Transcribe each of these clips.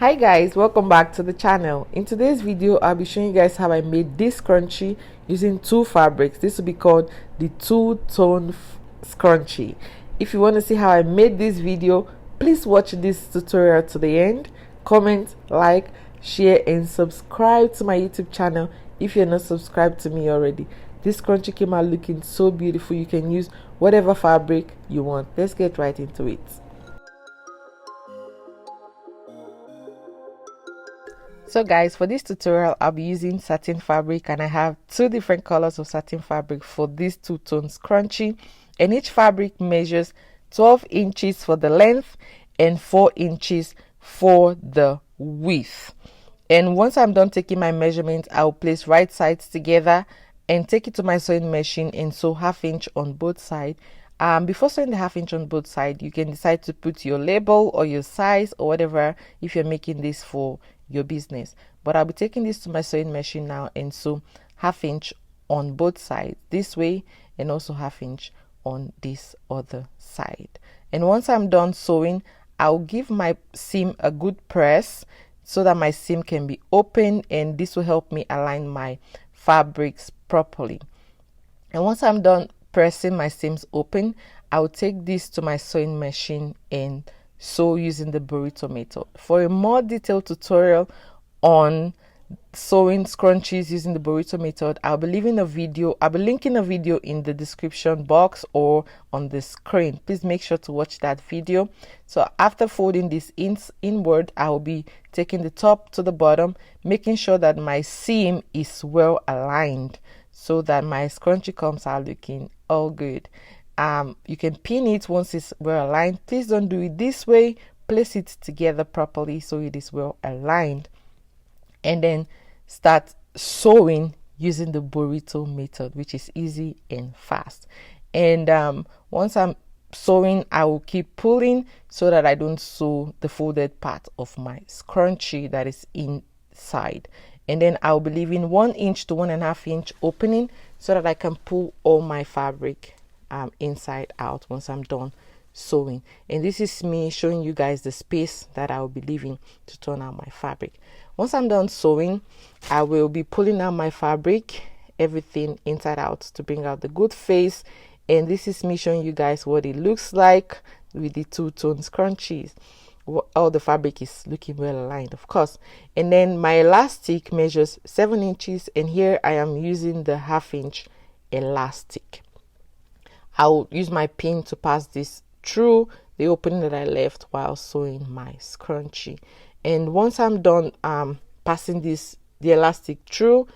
Hi guys, welcome back to the channel. In today's video I'll be showing you guys how I made this scrunchie using two fabrics. This will be called the two-tone scrunchie. If you want to see how I made this video, please watch this tutorial to the end. Comment, like, share and subscribe to my YouTube channel if you're not subscribed to me already. This scrunchie came out looking so beautiful. You can use whatever fabric you want. Let's get right into it. So guys, for this tutorial I'll be using satin fabric, and I have two different colors of satin fabric for this two-tone scrunchie, and each fabric measures 12 inches for the length and 4 inches for the width. And once I'm done taking my measurements, I'll place right sides together and take it to my sewing machine and sew 1/2 inch on both sides. Before sewing the 1/2 inch on both sides, you can decide to put your label or your size or whatever if you're making this for your business. But I'll be taking this to my sewing machine now and sew 1/2 inch on both sides this way, and also 1/2 inch on this other side. And once I'm done sewing, I'll give my seam a good press so that my seam can be open, and this will help me align my fabrics properly. And once I'm done pressing my seams open, I'll take this to my sewing machine and sew using the burrito method. For a more detailed tutorial on sewing scrunchies using the burrito method, I'll be linking a video in the description box or on the screen. Please make sure to watch that video. So after folding this inward, I'll be taking the top to the bottom, making sure that my seam is well aligned so that my scrunchie comes out looking all good. You can pin it once it's well aligned. Please don't do it this way. Place it together properly so it is well aligned, and then start sewing using the burrito method, which is easy and fast. And once I'm sewing, I will keep pulling so that I don't sew the folded part of my scrunchie that is inside. And then I'll be leaving 1 inch to 1.5 inch opening so that I can pull all my fabric inside out once I'm done sewing. And this is me showing you guys the space that I will be leaving to turn out my fabric. Once I'm done sewing, I will be pulling out my fabric, everything inside out, to bring out the good face. And this is me showing you guys what it looks like with the two-tone scrunchies. All the fabric is looking well aligned, of course. And then my elastic measures 7 inches, and here I am using the 1/2 inch elastic. I'll use my pin to pass this through the opening that I left while sewing my scrunchie. And once I'm done passing the elastic through,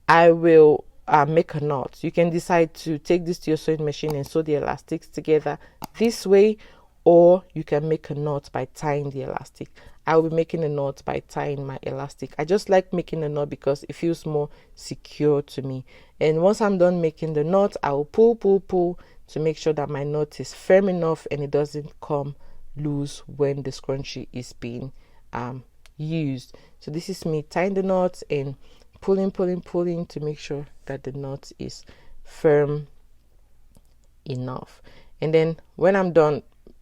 I will make a knot. You can decide to take this to your sewing machine and sew the elastics together this way, or you can make a knot by tying the elastic. I will be making a knot by tying my elastic. I just like making a knot because it feels more secure to me. And once I'm done making the knot, I will pull to make sure that my knot is firm enough and it doesn't come loose when the scrunchie is being used. So this is me tying the knot and pulling to make sure that the knot is firm enough. And then when I'm done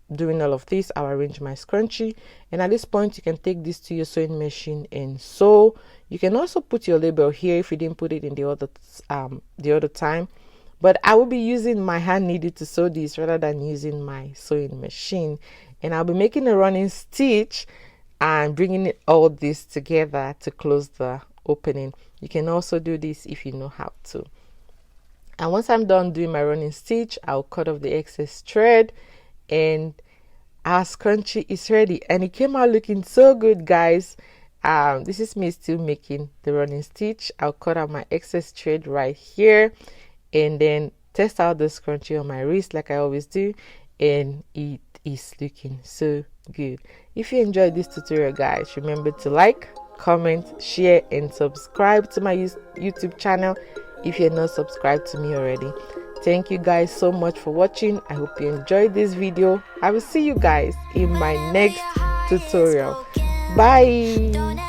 doing all of this, I'll arrange my scrunchie, and at this point you can take this to your sewing machine and sew. You can also put your label here if you didn't put it in the other time, but I will be using my hand needle to sew this rather than using my sewing machine. And I'll be making a running stitch and bringing all this together to close the opening. You can also do this if you know how to. And once I'm done doing my running stitch, I'll cut off the excess thread, and our scrunchie is ready. And it came out looking so good, guys. This is me still making the running stitch. I'll cut out my excess thread right here and then test out the scrunchie on my wrist like I always do, and it is looking so good. If you enjoyed this tutorial, guys, remember to like, comment, share and subscribe to my YouTube channel if you're not subscribed to me already. Thank you guys so much for watching. I hope you enjoyed this video. I will see you guys in my next tutorial. Bye.